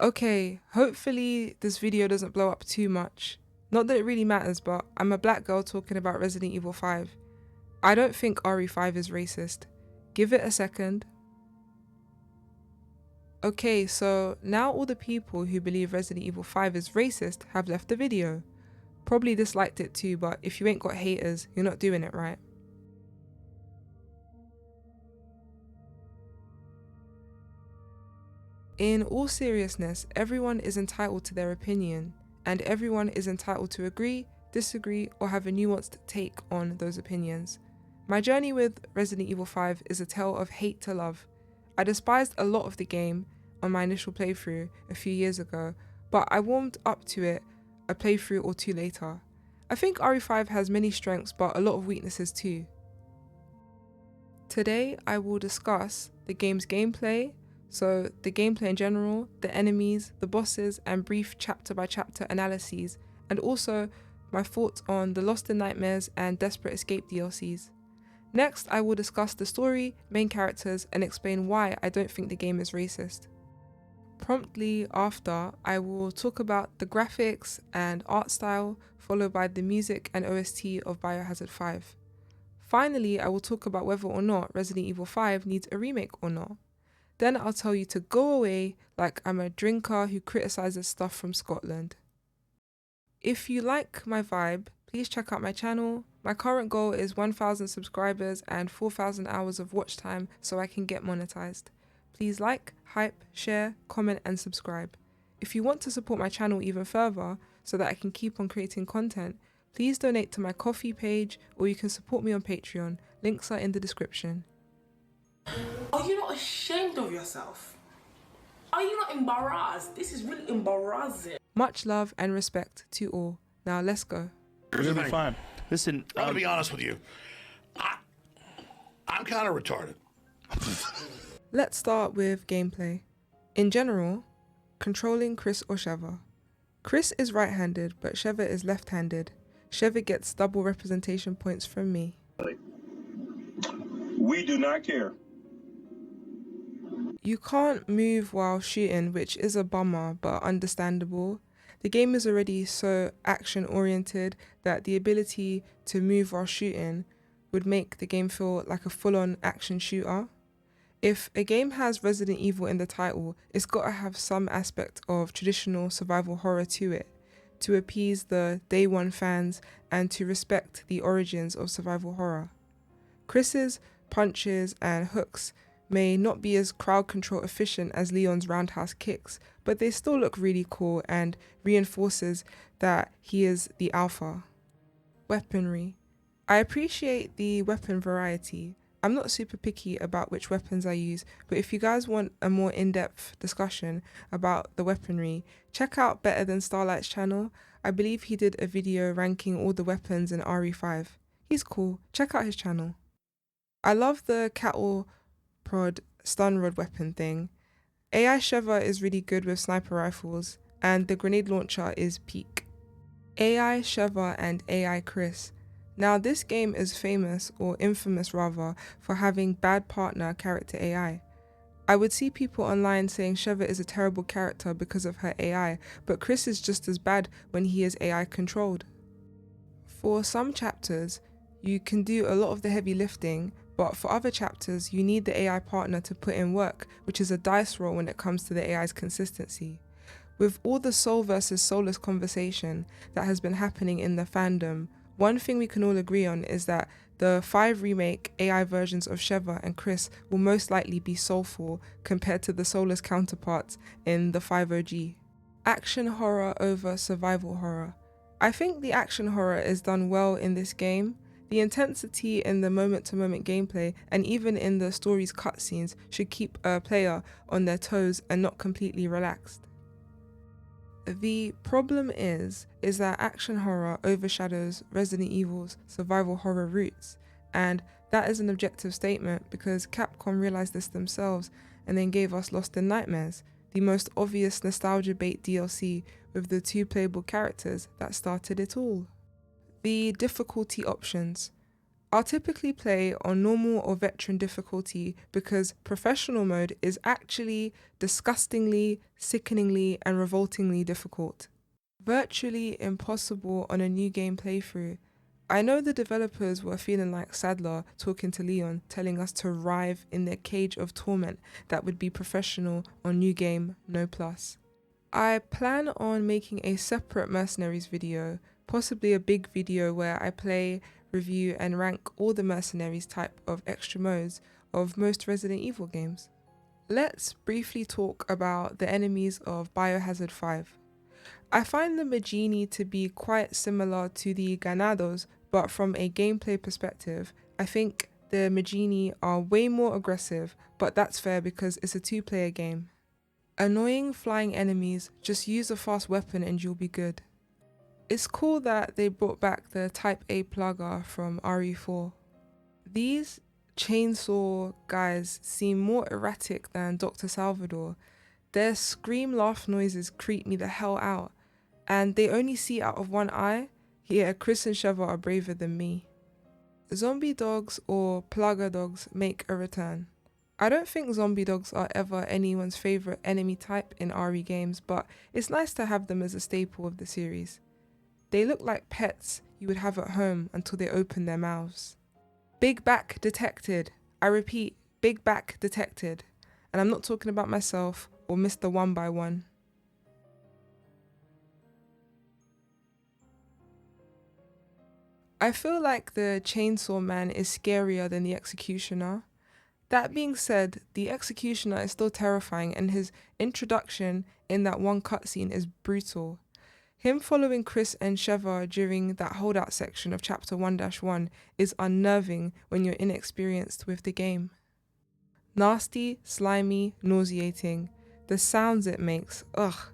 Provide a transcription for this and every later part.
Okay, hopefully this video doesn't blow up too much. Not that it really matters, but I'm a black girl talking about Resident Evil 5. I don't think RE5 is racist. Give it a second. Okay, so now all the people who believe Resident Evil 5 is racist have left the video. Probably disliked it too, but if you ain't got haters, you're not doing it right. In all seriousness, everyone is entitled to their opinion, and everyone is entitled to agree, disagree, or have a nuanced take on those opinions. My journey with Resident Evil 5 is a tale of hate to love. I despised a lot of the game on my initial playthrough a few years ago, but I warmed up to it a playthrough or two later. I think RE5 has many strengths but a lot of weaknesses too. Today I will discuss the game's gameplay, so the gameplay in general, the enemies, the bosses, and brief chapter by chapter analyses, and also my thoughts on the Lost in Nightmares and Desperate Escape DLCs. Next, I will discuss the story, main characters, and explain why I don't think the game is racist. Promptly after, I will talk about the graphics and art style, followed by the music and OST of Biohazard 5. Finally, I will talk about whether or not Resident Evil 5 needs a remake or not. Then I'll tell you to go away like I'm a drinker who criticises stuff from Scotland. If you like my vibe, please check out my channel. My current goal is 1,000 subscribers and 4,000 hours of watch time so I can get monetized. Please like, hype, share, comment and subscribe. If you want to support my channel even further so that I can keep on creating content, please donate to my Ko-fi page or you can support me on Patreon. Links are in the description. Are you not ashamed of yourself? Are you not embarrassed? This is really embarrassing. Much love and respect to all. Now let's go. It'll be fine. Listen, I'm gonna be honest with you. I'm kind of retarded. Let's start with gameplay. In general, controlling Chris or Sheva. Chris is right-handed, but Sheva is left-handed. Sheva gets double representation points from me. We do not care. You can't move while shooting, which is a bummer, but understandable. The game is already so action-oriented that the ability to move while shooting would make the game feel like a full-on action shooter. If a game has Resident Evil in the title, it's got to have some aspect of traditional survival horror to it, to appease the Day One fans and to respect the origins of survival horror. Chris's punches and hooks may not be as crowd control efficient as Leon's roundhouse kicks, but they still look really cool and reinforces that he is the alpha. Weaponry. I appreciate the weapon variety. I'm not super picky about which weapons I use, but if you guys want a more in-depth discussion about the weaponry, check out Better Than Starlight's channel. I believe he did a video ranking all the weapons in RE5. He's cool, check out his channel. I love the cattle prod stun rod weapon thing. AI Sheva is really good with sniper rifles, and the grenade launcher is peak. AI Sheva and AI Chris. Now this game is famous, or infamous rather, for having bad partner character AI. I would see people online saying Sheva is a terrible character because of her AI, but Chris is just as bad when he is AI controlled. For some chapters, you can do a lot of the heavy lifting, but for other chapters, you need the AI partner to put in work, which is a dice roll when it comes to the AI's consistency. With all the soul versus soulless conversation that has been happening in the fandom, one thing we can all agree on is that the 5 remake AI versions of Sheva and Chris will most likely be soulful compared to the soulless counterparts in the 5 OG. Action horror over survival horror. I think the action horror is done well in this game. The intensity in the moment-to-moment gameplay and even in the story's cutscenes should keep a player on their toes and not completely relaxed. The problem is that action horror overshadows Resident Evil's survival horror roots, and that is an objective statement because Capcom realized this themselves and then gave us Lost in Nightmares, the most obvious nostalgia bait DLC with the 2 playable characters that started it all. The difficulty options. I'll typically play on normal or veteran difficulty because professional mode is actually disgustingly, sickeningly, and revoltingly difficult. Virtually impossible on a new game playthrough. I know the developers were feeling like Sadler talking to Leon, telling us to writhe in their cage of torment that would be professional on new game, no plus. I plan on making a separate mercenaries video, possibly a big video where I play, review and rank all the mercenaries type of extra modes of most Resident Evil games. Let's briefly talk about the enemies of Biohazard 5. I find the Magini to be quite similar to the Ganados, but from a gameplay perspective, I think the Magini are way more aggressive, but that's fair because it's a 2-player game. Annoying flying enemies, just use a fast weapon and you'll be good. It's cool that they brought back the Type A plugger from RE4. These chainsaw guys seem more erratic than Dr. Salvador. Their scream laugh noises creep me the hell out, and they only see out of one eye. Yeah, Chris and Sheva are braver than me. Zombie dogs or plugger dogs make a return. I don't think zombie dogs are ever anyone's favourite enemy type in RE games, but it's nice to have them as a staple of the series. They look like pets you would have at home until they open their mouths. Big back detected. I repeat, big back detected. And I'm not talking about myself or Mr. 1x1. I feel like the Chainsaw Man is scarier than the Executioner. That being said, the Executioner is still terrifying and his introduction in that one cutscene is brutal. Him following Chris and Sheva during that holdout section of chapter 1-1 is unnerving when you're inexperienced with the game. Nasty, slimy, nauseating. The sounds it makes, ugh.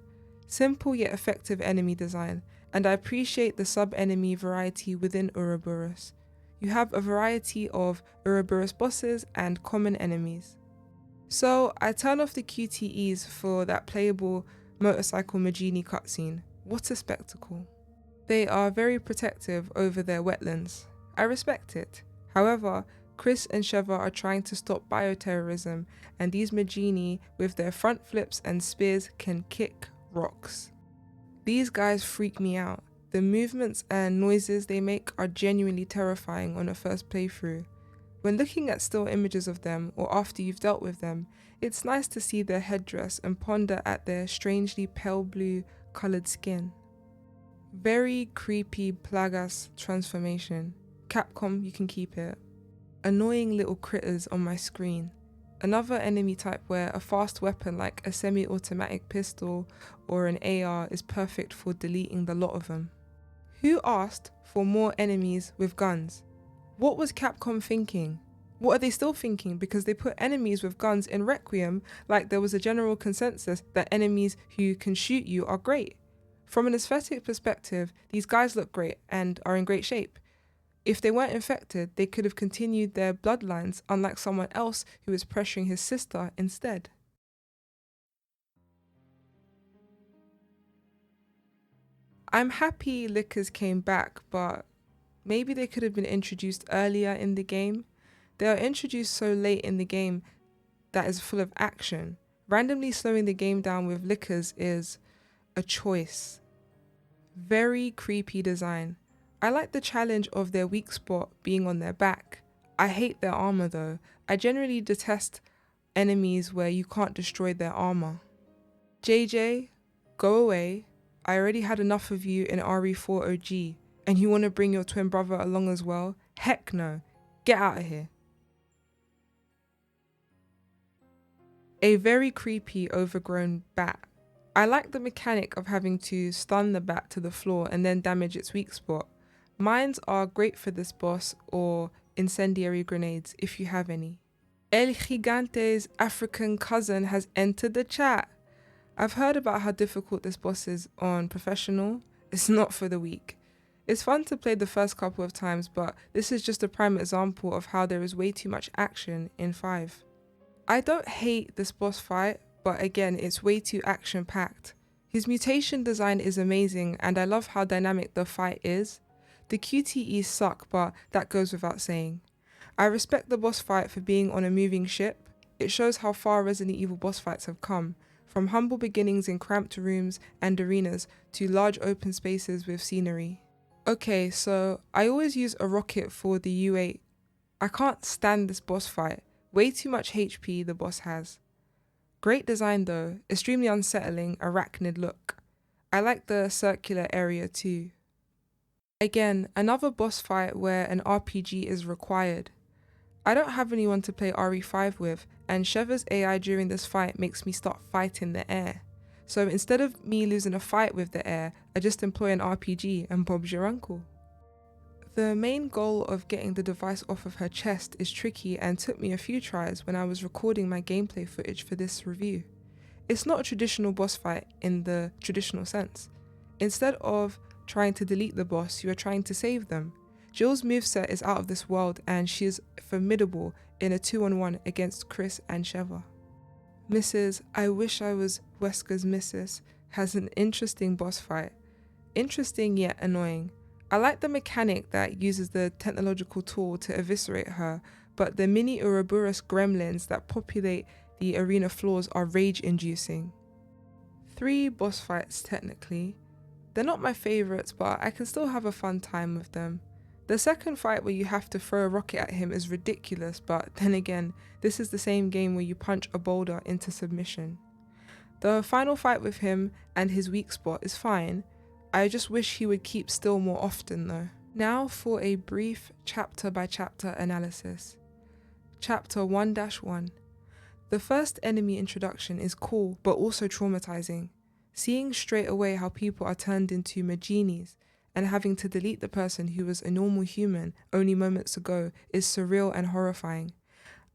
Simple yet effective enemy design, and I appreciate the sub-enemy variety within Ouroboros. You have a variety of Ouroboros bosses and common enemies. So I turn off the QTEs for that playable motorcycle Magini cutscene. What a spectacle. They are very protective over their wetlands. I respect it. However, Chris and Sheva are trying to stop bioterrorism, and these Magini with their front flips and spears can kick rocks. These guys freak me out. The movements and noises they make are genuinely terrifying on a first playthrough. When looking at still images of them or after you've dealt with them, it's nice to see their headdress and ponder at their strangely pale blue coloured skin. Very creepy Plagas transformation. Capcom, you can keep it. Annoying little critters on my screen. Another enemy type where a fast weapon like a semi-automatic pistol or an AR is perfect for deleting the lot of them. Who asked for more enemies with guns? What was Capcom thinking? What are they still thinking? Because they put enemies with guns in Requiem like there was a general consensus that enemies who can shoot you are great. From an aesthetic perspective, these guys look great and are in great shape. If they weren't infected, they could have continued their bloodlines, unlike someone else who is pressuring his sister instead. I'm happy Lickers came back, but maybe they could have been introduced earlier in the game. They are introduced so late in the game that is full of action. Randomly slowing the game down with Lickers is a choice. Very creepy design. I like the challenge of their weak spot being on their back. I hate their armor though. I generally detest enemies where you can't destroy their armor. JJ, go away. I already had enough of you in RE4 OG, and you want to bring your twin brother along as well? Heck no. Get out of here. A very creepy overgrown bat. I like the mechanic of having to stun the bat to the floor and then damage its weak spot. Mines are great for this boss, or incendiary grenades if you have any. El Gigante's African cousin has entered the chat. I've heard about how difficult this boss is on professional. It's not for the weak. It's fun to play the first couple of times, but this is just a prime example of how there is way too much action in 5. I don't hate this boss fight, but again, it's way too action-packed. His mutation design is amazing, and I love how dynamic the fight is. The QTEs suck, but that goes without saying. I respect the boss fight for being on a moving ship. It shows how far Resident Evil boss fights have come, from humble beginnings in cramped rooms and arenas to large open spaces with scenery. Okay, so I always use a rocket for the U8. I can't stand this boss fight. Way too much HP the boss has. Great design though, extremely unsettling, arachnid look. I like the circular area too. Again, another boss fight where an RPG is required. I don't have anyone to play RE5 with, and Sheva's AI during this fight makes me start fighting the air. So instead of me losing a fight with the air, I just employ an RPG and Bob's your uncle. The main goal of getting the device off of her chest is tricky and took me a few tries when I was recording my gameplay footage for this review. It's not a traditional boss fight in the traditional sense. Instead of trying to delete the boss, you are trying to save them. Jill's moveset is out of this world and she is formidable in a 2-on-1 against Chris and Sheva. Mrs. I Wish I Was Wesker's Missus has an interesting boss fight. Interesting yet annoying. I like the mechanic that uses the technological tool to eviscerate her, but the mini Ouroboros gremlins that populate the arena floors are rage-inducing. 3 boss fights technically. They're not my favourites, but I can still have a fun time with them. The second fight where you have to throw a rocket at him is ridiculous, but then again, this is the same game where you punch a boulder into submission. The final fight with him and his weak spot is fine. I just wish he would keep still more often though. Now for a brief chapter by chapter analysis. Chapter 1-1. The first enemy introduction is cool but also traumatizing. Seeing straight away how people are turned into Maginies and having to delete the person who was a normal human only moments ago is surreal and horrifying.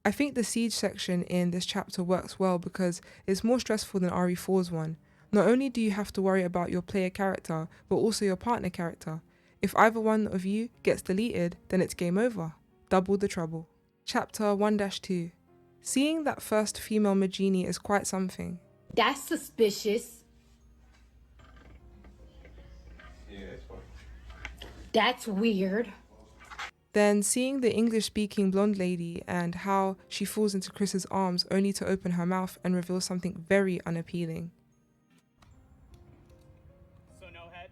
I think the siege section in this chapter works well because it's more stressful than RE4's one. Not only do you have to worry about your player character, but also your partner character. If either one of you gets deleted, then it's game over. Double the trouble. Chapter 1-2. Seeing that first female Magini is quite something. That's suspicious. Yeah, it's fine. That's weird. Then seeing the English-speaking blonde lady and how she falls into Chris's arms only to open her mouth and reveal something very unappealing. So no head?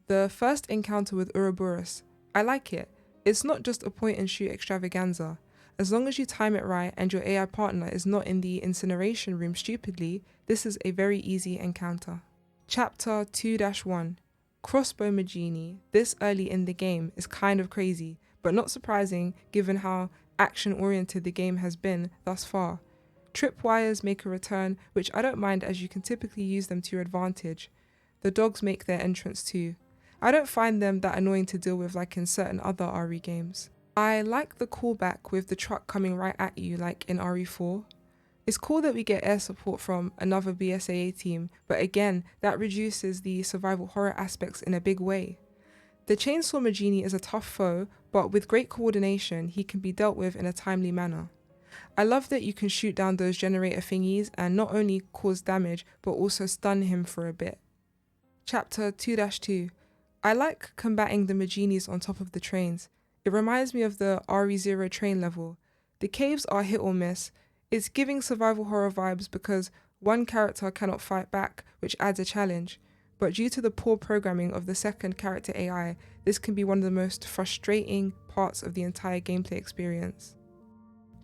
The first encounter with Ouroboros. I like it. It's not just a point-and-shoot extravaganza. As long as you time it right and your AI partner is not in the incineration room stupidly, this is a very easy encounter. Chapter 2-1. Crossbow Magini, this early in the game, is kind of crazy, but not surprising given how action-oriented the game has been thus far. Tripwires make a return, which I don't mind as you can typically use them to your advantage. The dogs make their entrance too. I don't find them that annoying to deal with like in certain other RE games. I like the callback with the truck coming right at you like in RE4. It's cool that we get air support from another BSAA team, but again, that reduces the survival horror aspects in a big way. The Chainsaw Magini is a tough foe, but with great coordination, he can be dealt with in a timely manner. I love that you can shoot down those generator thingies and not only cause damage, but also stun him for a bit. Chapter 2-2. I like combating the Maginis on top of the trains. It reminds me of the RE0 train level. The caves are hit or miss. It's giving survival horror vibes because one character cannot fight back, which adds a challenge. But due to the poor programming of the second character AI, this can be one of the most frustrating parts of the entire gameplay experience.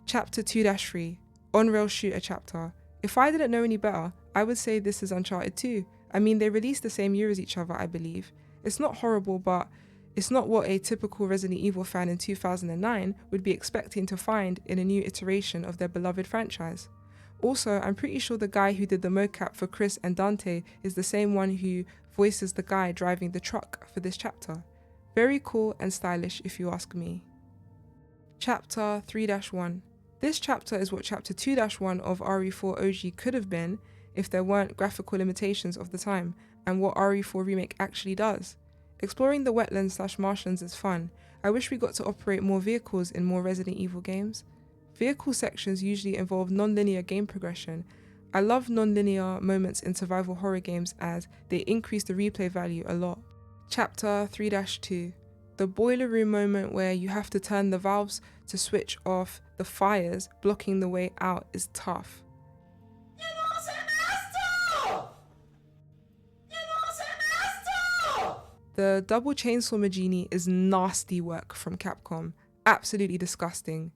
Chapter 2-3. On-rail shooter chapter. If I didn't know any better, I would say this is Uncharted 2. I mean, they released the same year as each other, I believe. It's not horrible, but it's not what a typical Resident Evil fan in 2009 would be expecting to find in a new iteration of their beloved franchise. Also, I'm pretty sure the guy who did the mocap for Chris and Dante is the same one who voices the guy driving the truck for this chapter. Very cool and stylish if you ask me. Chapter 3-1. This chapter is what Chapter 2-1 of RE4 OG could have been if there weren't graphical limitations of the time and what RE4 Remake actually does. Exploring the wetlands/marshlands is fun. I wish we got to operate more vehicles in more Resident Evil games. Vehicle sections usually involve non-linear game progression. I love non-linear moments in survival horror games as they increase the replay value a lot. Chapter 3-2. The boiler room moment where you have to turn the valves to switch off the fires blocking the way out is tough. The double chainsaw Magini is nasty work from Capcom. Absolutely disgusting.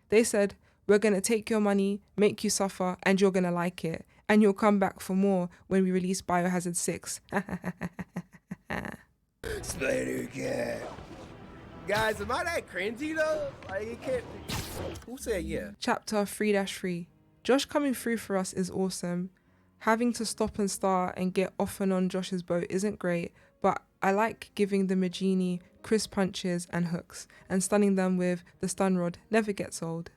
They said, we're gonna take your money, make you suffer, and you're gonna like it. And you'll come back for more when we release Biohazard 6. Spider Cat. Guys, am I that cringy though? Like, you can't. Who said yeah? Chapter 3-3. Josh coming through for us is awesome. Having to stop and start and get off and on Josh's boat isn't great, but I like giving the Magini crisp punches and hooks, and stunning them with the stun rod never gets old.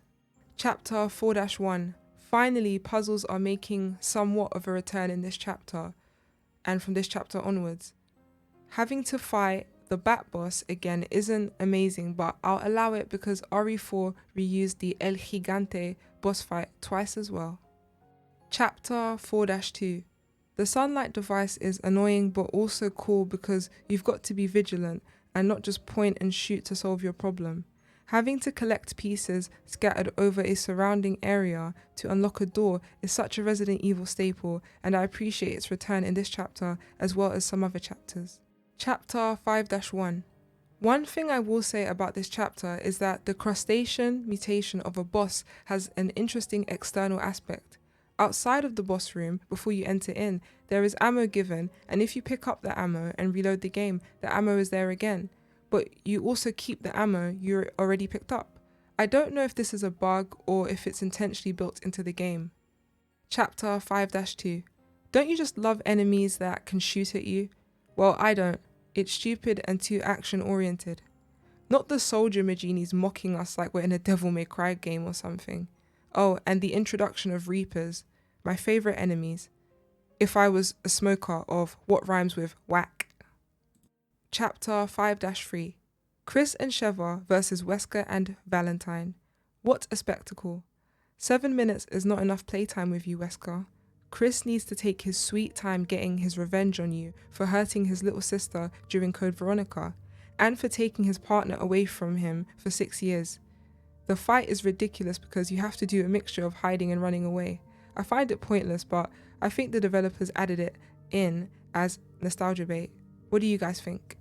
Chapter 4-1. Finally, puzzles are making somewhat of a return in this chapter, and from this chapter onwards. Having to fight the Bat Boss again isn't amazing, but I'll allow it because RE4 reused the El Gigante boss fight twice as well. Chapter 4-2. The sunlight device is annoying but also cool because you've got to be vigilant and not just point and shoot to solve your problem. Having to collect pieces scattered over a surrounding area to unlock a door is such a Resident Evil staple, and I appreciate its return in this chapter as well as some other chapters. Chapter 5-1. One thing I will say about this chapter is that the crustacean mutation of a boss has an interesting external aspect. Outside of the boss room, before you enter in, there is ammo given, and if you pick up the ammo and reload the game, the ammo is there again. But you also keep the ammo you already picked up. I don't know if this is a bug or if it's intentionally built into the game. Chapter 5-2. Don't you just love enemies that can shoot at you? Well, I don't. It's stupid and too action oriented. Not the soldier Maginis mocking us like we're in a Devil May Cry game or something. Oh, and the introduction of Reapers, my favourite enemies. If I was a smoker of what rhymes with whack. Chapter 5-3. Chris and Sheva versus Wesker and Valentine. What a spectacle. 7 minutes is not enough playtime with you, Wesker. Chris needs to take his sweet time getting his revenge on you for hurting his little sister during Code Veronica, and for taking his partner away from him for 6 years. The fight is ridiculous because you have to do a mixture of hiding and running away. I find it pointless, but I think the developers added it in as nostalgia bait. What do you guys think?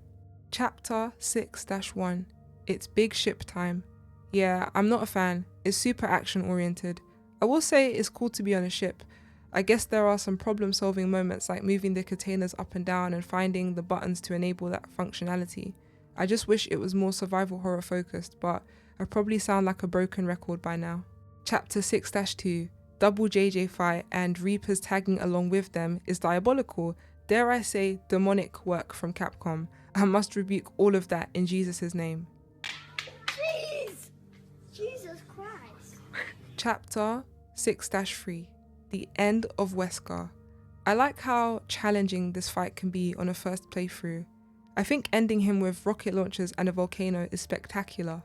Chapter 6-1. It's big ship time. Yeah, I'm not a fan. It's super action oriented. I will say it's cool to be on a ship. I guess there are some problem solving moments like moving the containers up and down and finding the buttons to enable that functionality. I just wish it was more survival horror focused, but I probably sound like a broken record by now. Chapter 6-2. Double JJ fight and Reapers tagging along with them is diabolical, dare I say demonic work from Capcom. I must rebuke all of that in Jesus' name. Jeez! Jesus Christ. Chapter 6-3. The end of Wesker. I like how challenging this fight can be on a first playthrough. I think ending him with rocket launchers and a volcano is spectacular.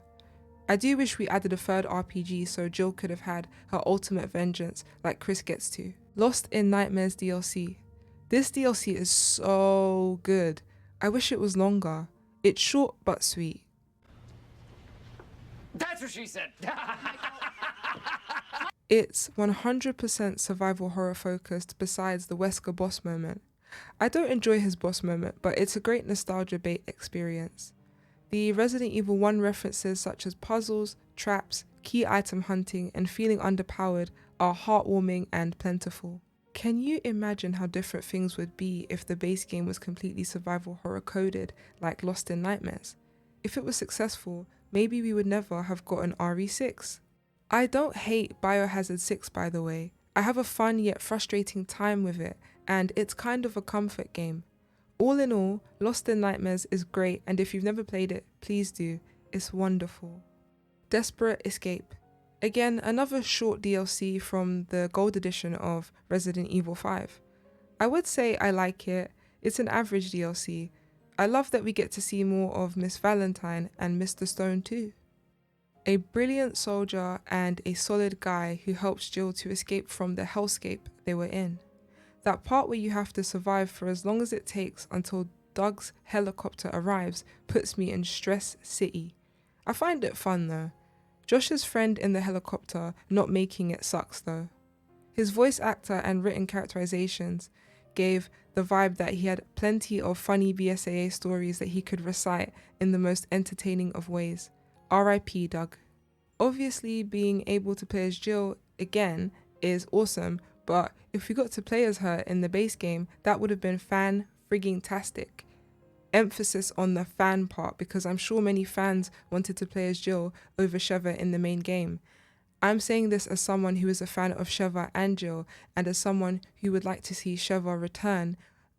I do wish we added a third RPG so Jill could have had her ultimate vengeance like Chris gets to. Lost in Nightmares DLC. This DLC is so good. I wish it was longer. It's short but sweet. That's what she said. It's 100% survival horror focused besides the Wesker boss moment. I don't enjoy his boss moment, but it's a great nostalgia bait experience. The Resident Evil 1 references such as puzzles, traps, key item hunting, and feeling underpowered are heartwarming and plentiful. Can you imagine how different things would be if the base game was completely survival horror coded like Lost in Nightmares? If it was successful, maybe we would never have gotten RE6. I don't hate Biohazard 6 by the way. I have a fun yet frustrating time with it, and it's kind of a comfort game. All in all, Lost in Nightmares is great, and if you've never played it, please do. It's wonderful. Desperate Escape. Again, another short DLC from the gold edition of Resident Evil 5. I would say I like it. It's an average DLC. I love that we get to see more of Miss Valentine and Mr. Stone too. A brilliant soldier and a solid guy who helps Jill to escape from the hellscape they were in. That part where you have to survive for as long as it takes until Doug's helicopter arrives puts me in Stress City. I find it fun though. Josh's friend in the helicopter not making it sucks though. His voice actor and written characterizations gave the vibe that he had plenty of funny BSAA stories that he could recite in the most entertaining of ways. R.I.P. Doug. Obviously, being able to play as Jill again is awesome, but if we got to play as her in the base game, that would have been fan-frigging-tastic. Emphasis on the fan part, because I'm sure many fans wanted to play as Jill over Sheva in the main game. I'm saying this as someone who is a fan of Sheva and Jill, and as someone who would like to see Sheva return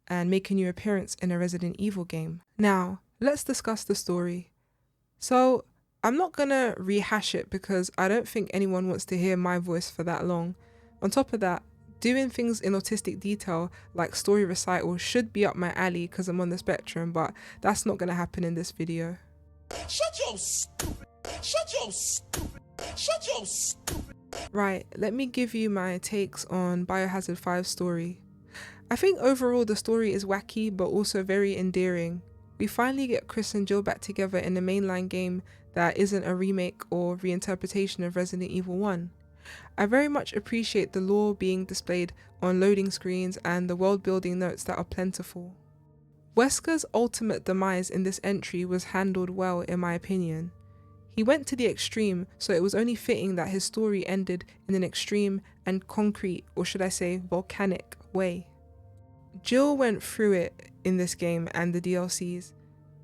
and make a new appearance in a Resident Evil game. Now, let's discuss the story. So, I'm not gonna rehash it because I don't think anyone wants to hear my voice for that long. On top of that, doing things in autistic detail like story recital should be up my alley because I'm on the spectrum, but that's not gonna happen in this video. Right, let me give you my takes on Biohazard 5's story. I think overall the story is wacky but also very endearing. We finally get Chris and Jill back together in a mainline game that isn't a remake or reinterpretation of Resident Evil 1. I very much appreciate the lore being displayed on loading screens and the world building notes that are plentiful. Wesker's ultimate demise in this entry was handled well in my opinion. He went to the extreme, so it was only fitting that his story ended in an extreme and concrete, or should I say volcanic, way. Jill went through it in this game and the DLCs.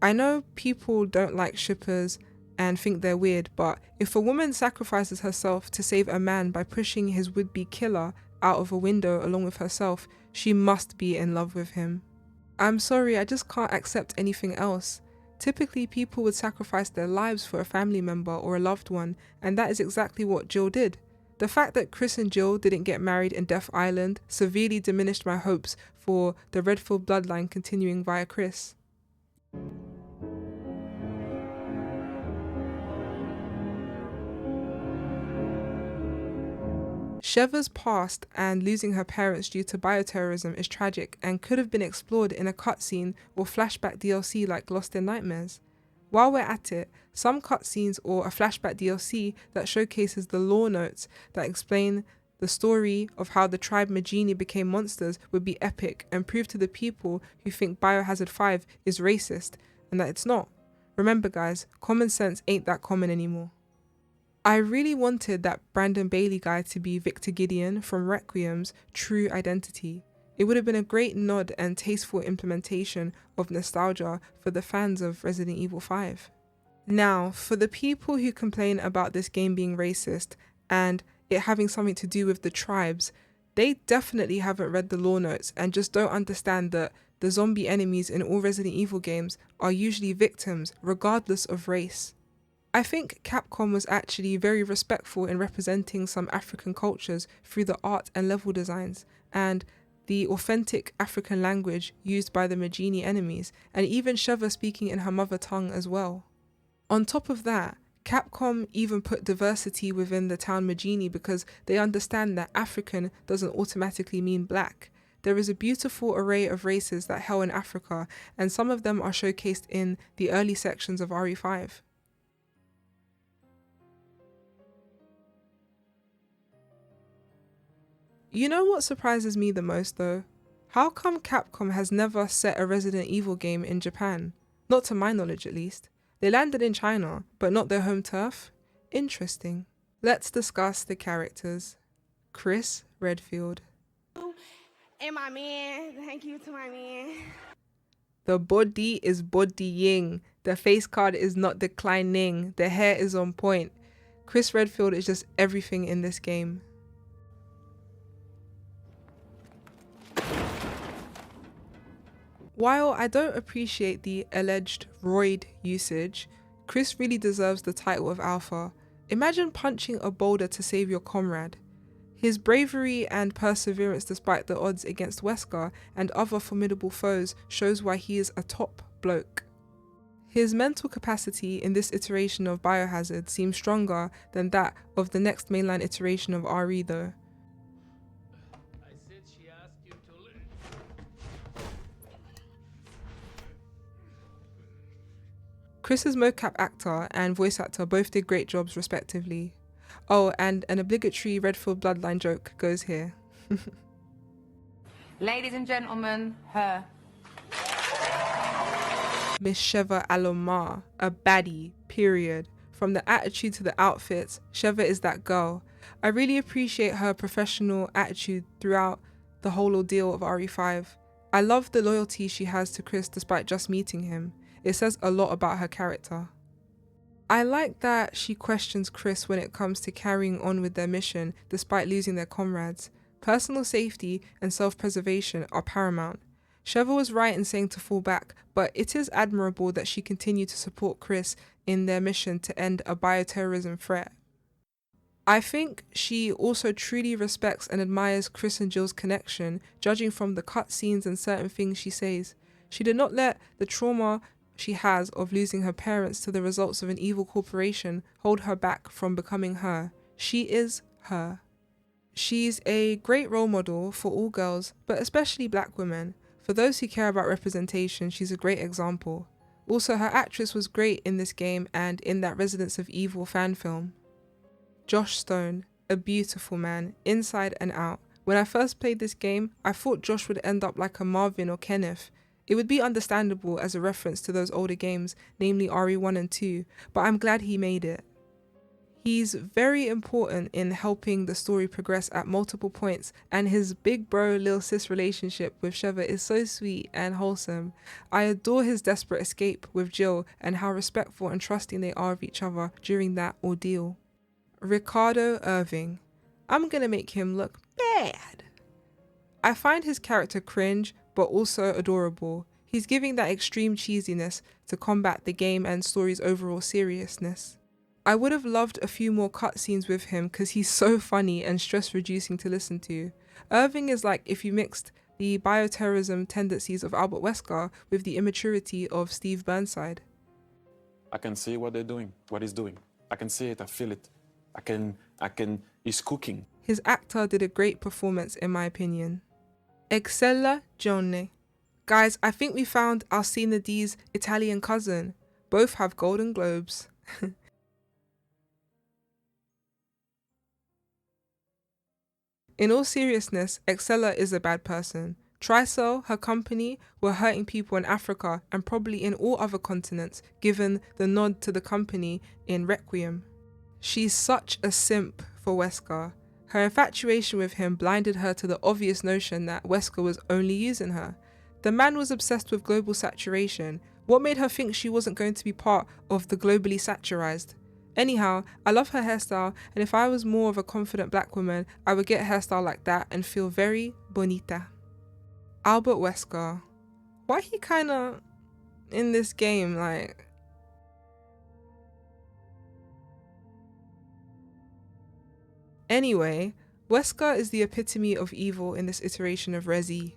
I know people don't like shippers and think they're weird, but if a woman sacrifices herself to save a man by pushing his would-be killer out of a window along with herself, she must be in love with him. I'm sorry, I just can't accept anything else. Typically, people would sacrifice their lives for a family member or a loved one, and that is exactly what Jill did. The fact that Chris and Jill didn't get married in Death Island severely diminished my hopes for the Redfield bloodline continuing via Chris. Sheva's past and losing her parents due to bioterrorism is tragic and could have been explored in a cutscene or flashback DLC like Lost in Nightmares. While we're at it, some cutscenes or a flashback DLC that showcases the lore notes that explain the story of how the tribe Magini became monsters would be epic and prove to the people who think Biohazard 5 is racist and that it's not. Remember guys, common sense ain't that common anymore. I really wanted that Brandon Bailey guy to be Victor Gideon from Requiem's true identity. It would have been a great nod and tasteful implementation of nostalgia for the fans of Resident Evil 5. Now, for the people who complain about this game being racist and it having something to do with the tribes, they definitely haven't read the lore notes and just don't understand that the zombie enemies in all Resident Evil games are usually victims regardless of race. I think Capcom was actually very respectful in representing some African cultures through the art and level designs, and the authentic African language used by the Magini enemies, and even Sheva speaking in her mother tongue as well. On top of that, Capcom even put diversity within the town Magini because they understand that African doesn't automatically mean black. There is a beautiful array of races that hail in Africa, and some of them are showcased in the early sections of RE5. You know what surprises me the most though? How come Capcom has never set a Resident Evil game in Japan? Not to my knowledge at least. They landed in China, but not their home turf? Interesting. Let's discuss the characters. Chris Redfield. And my man, thank you to my man. The body is bodying. The face card is not declining. The hair is on point. Chris Redfield is just everything in this game. While I don't appreciate the alleged roid usage, Chris really deserves the title of Alpha. Imagine punching a boulder to save your comrade. His bravery and perseverance despite the odds against Wesker and other formidable foes shows why he is a top bloke. His mental capacity in this iteration of Biohazard seems stronger than that of the next mainline iteration of RE though. Chris's mocap actor and voice actor both did great jobs respectively. Oh, and an obligatory Redfield bloodline joke goes here. Ladies and gentlemen, her. Miss Shevaalomar, a baddie, period. From the attitude to the outfits, Sheva is that girl. I really appreciate her professional attitude throughout the whole ordeal of RE5. I love the loyalty she has to Chris despite just meeting him. It says a lot about her character. I like that she questions Chris when it comes to carrying on with their mission despite losing their comrades. Personal safety and self-preservation are paramount. Sheva was right in saying to fall back, but it is admirable that she continued to support Chris in their mission to end a bioterrorism threat. I think she also truly respects and admires Chris and Jill's connection, judging from the cutscenes and certain things she says. She did not let the trauma she has of losing her parents to the results of an evil corporation hold her back from becoming her. She is her. She's a great role model for all girls, but especially black women. For those who care about representation, she's a great example. Also, her actress was great in this game and in that Residents of Evil fan film. Josh Stone, a beautiful man, inside and out. When I first played this game, I thought Josh would end up like a Marvin or Kenneth. It would be understandable as a reference to those older games, namely RE1 and 2, but I'm glad he made it. He's very important in helping the story progress at multiple points, and his big bro lil sis relationship with Sheva is so sweet and wholesome. I adore his desperate escape with Jill and how respectful and trusting they are of each other during that ordeal. Ricardo Irving. I'm gonna make him look bad. I find his character cringe, but also adorable. He's giving that extreme cheesiness to combat the game and story's overall seriousness. I would have loved a few more cutscenes with him because he's so funny and stress reducing to listen to. Irving is like if you mixed the bioterrorism tendencies of Albert Wesker with the immaturity of Steve Burnside. I can see what they're doing, what he's doing. I can see it, I feel it. He's cooking. His actor did a great performance in my opinion. Excella Gione. Guys, I think we found Alcina D's Italian cousin. Both have Golden Globes. In all seriousness, Excella is a bad person. Tricell, her company, were hurting people in Africa and probably in all other continents, given the nod to the company in Requiem. She's such a simp for Wesker. Her infatuation with him blinded her to the obvious notion that Wesker was only using her. The man was obsessed with global saturation. What made her think she wasn't going to be part of the globally saturized? Anyhow, I love her hairstyle, and if I was more of a confident black woman, I would get a hairstyle like that and feel very bonita. Albert Wesker. Why he kinda in this game, like... Anyway, Wesker is the epitome of evil in this iteration of Resi.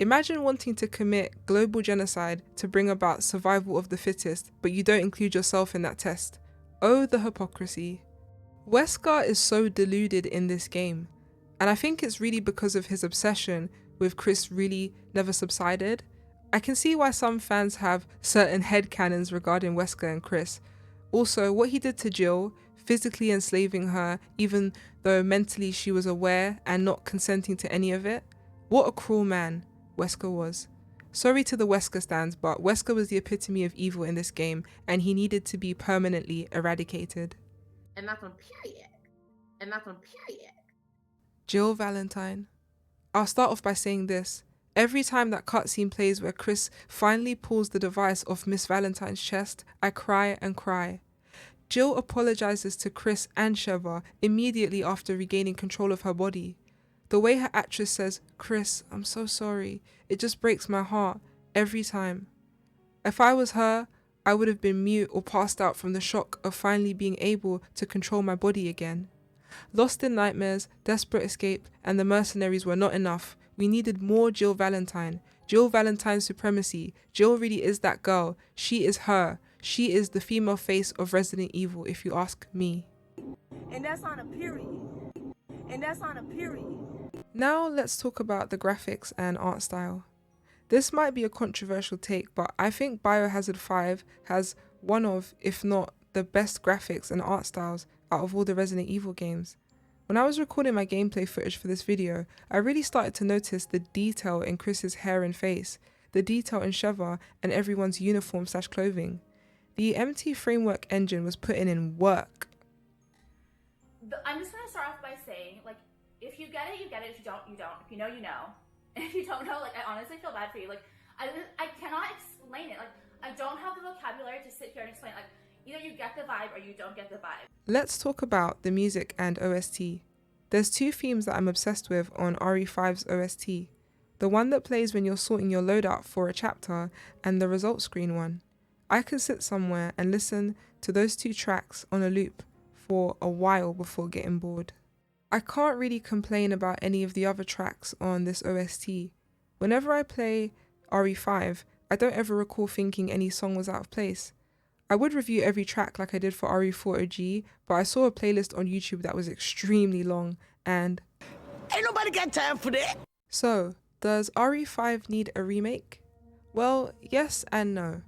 Imagine wanting to commit global genocide to bring about survival of the fittest, but you don't include yourself in that test. Oh, the hypocrisy. Wesker is so deluded in this game, and I think it's really because of his obsession with Chris really never subsided. I can see why some fans have certain headcanons regarding Wesker and Chris. Also, what he did to Jill, physically enslaving her even though mentally she was aware and not consenting to any of it. What a cruel man Wesker was. Sorry to the Wesker stands, but Wesker was the epitome of evil in this game, and he needed to be permanently eradicated. And that's on period. And that's on period. Jill Valentine. I'll start off by saying this. Every time that cutscene plays where Chris finally pulls the device off Miss Valentine's chest, I cry and cry. Jill apologizes to Chris and Sheva immediately after regaining control of her body. The way her actress says, "Chris, I'm so sorry," it just breaks my heart every time. If I was her, I would have been mute or passed out from the shock of finally being able to control my body again. Lost in nightmares, desperate escape, and the mercenaries were not enough. We needed more Jill Valentine. Jill Valentine supremacy. Jill really is that girl. She is her. She is the female face of Resident Evil, if you ask me. And that's on a period. And that's on a period. Now let's talk about the graphics and art style. This might be a controversial take, but I think Biohazard 5 has one of, if not the best graphics and art styles out of all the Resident Evil games. When I was recording my gameplay footage for this video, I really started to notice the detail in Chris's hair and face, the detail in Sheva and everyone's uniform/clothing. The MT Framework engine was putting in work. I'm just going to start off by saying, like, if you get it, you get it. If you don't, you don't. If you know, you know. And if you don't know, like, I honestly feel bad for you. Like, I cannot explain it. Like, I don't have the vocabulary to sit here and explain. Like, either you get the vibe or you don't get the vibe. Let's talk about the music and OST. There's two themes that I'm obsessed with on RE5's OST. The one that plays when you're sorting your loadout for a chapter, and the results screen one. I can sit somewhere and listen to those two tracks on a loop for a while before getting bored. I can't really complain about any of the other tracks on this OST. Whenever I play RE5, I don't ever recall thinking any song was out of place. I would review every track like I did for RE4 OG, but I saw a playlist on YouTube that was extremely long and... Ain't nobody got time for that! So, does RE5 need a remake? Well, yes and no.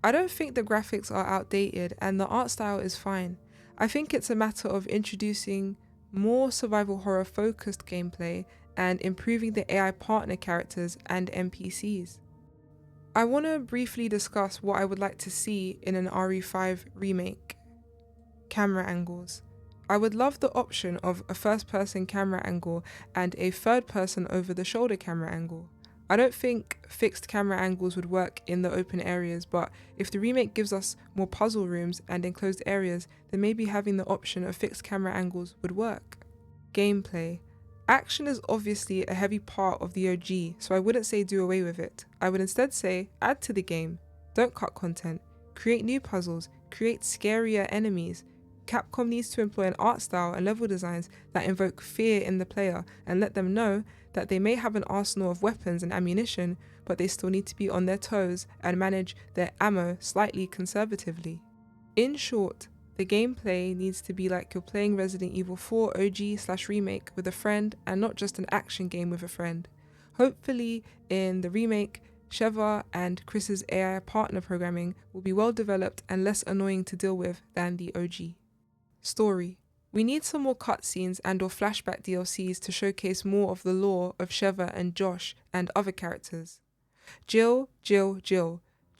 I don't think the graphics are outdated and the art style is fine. I think it's a matter of introducing more survival horror focused gameplay and improving the AI partner characters and NPCs. I want to briefly discuss what I would like to see in an RE5 remake. Camera angles. I would love the option of a first person camera angle and a third person over the shoulder camera angle. I don't think fixed camera angles would work in the open areas, but if the remake gives us more puzzle rooms and enclosed areas, then maybe having the option of fixed camera angles would work. Gameplay. Action is obviously a heavy part of the OG, so I wouldn't say do away with it. I would instead say add to the game. Don't cut content. Create new puzzles. Create scarier enemies. Capcom needs to employ an art style and level designs that invoke fear in the player and let them know that they may have an arsenal of weapons and ammunition, but they still need to be on their toes and manage their ammo slightly conservatively. In short, the gameplay needs to be like you're playing Resident Evil 4 OG/remake with a friend and not just an action game with a friend. Hopefully in the remake, Sheva and Chris's AI partner programming will be well developed and less annoying to deal with than the OG. Story. We need some more cutscenes and/or flashback DLCs to showcase more of the lore of Sheva and Josh and other characters. Jill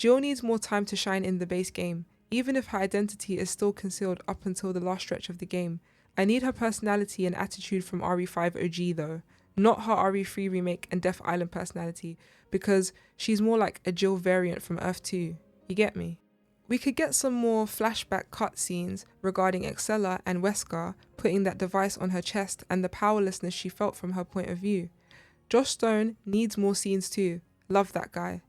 needs more time to shine in the base game, even if her identity is still concealed up until the last stretch of the game. I need her personality and attitude from RE5 OG though, not her RE3 remake and Death Island personality, because she's more like a Jill variant from Earth 2. You get me? We could get some more flashback cutscenes regarding Excella and Wesker, putting that device on her chest and the powerlessness she felt from her point of view. Josh Stone needs more scenes too. Love that guy.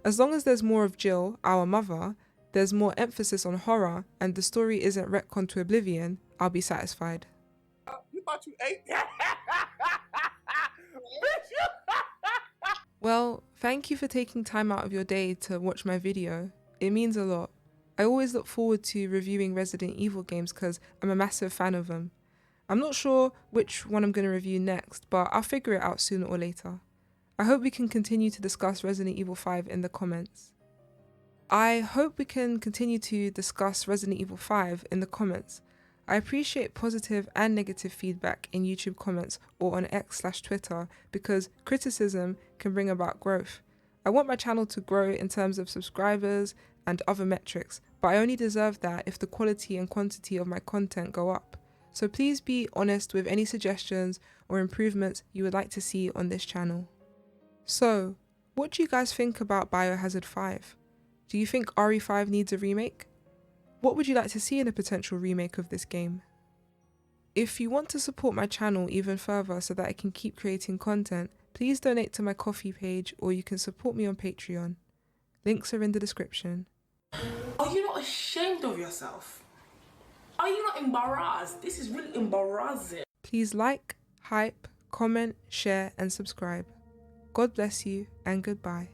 As long as there's more of Jill, our mother, there's more emphasis on horror, and the story isn't retconned to oblivion, I'll be satisfied. You thought you ate that? Well, thank you for taking time out of your day to watch my video. It means a lot. I always look forward to reviewing Resident Evil games because I'm a massive fan of them. I'm not sure which one I'm going to review next, but I'll figure it out sooner or later. I hope we can continue to discuss Resident Evil 5 in the comments. I hope we can continue to discuss Resident Evil 5 in the comments. I appreciate positive and negative feedback in YouTube comments or on X/Twitter because criticism can bring about growth. I want my channel to grow in terms of subscribers and other metrics, but I only deserve that if the quality and quantity of my content go up. So please be honest with any suggestions or improvements you would like to see on this channel. So, what do you guys think about Biohazard 5? Do you think RE5 needs a remake? What would you like to see in a potential remake of this game? If you want to support my channel even further so that I can keep creating content, please donate to my Ko-fi page or you can support me on Patreon. Links are in the description. Are you not ashamed of yourself? Are you not embarrassed? This is really embarrassing. Please like, hype, comment, share and subscribe. God bless you and goodbye.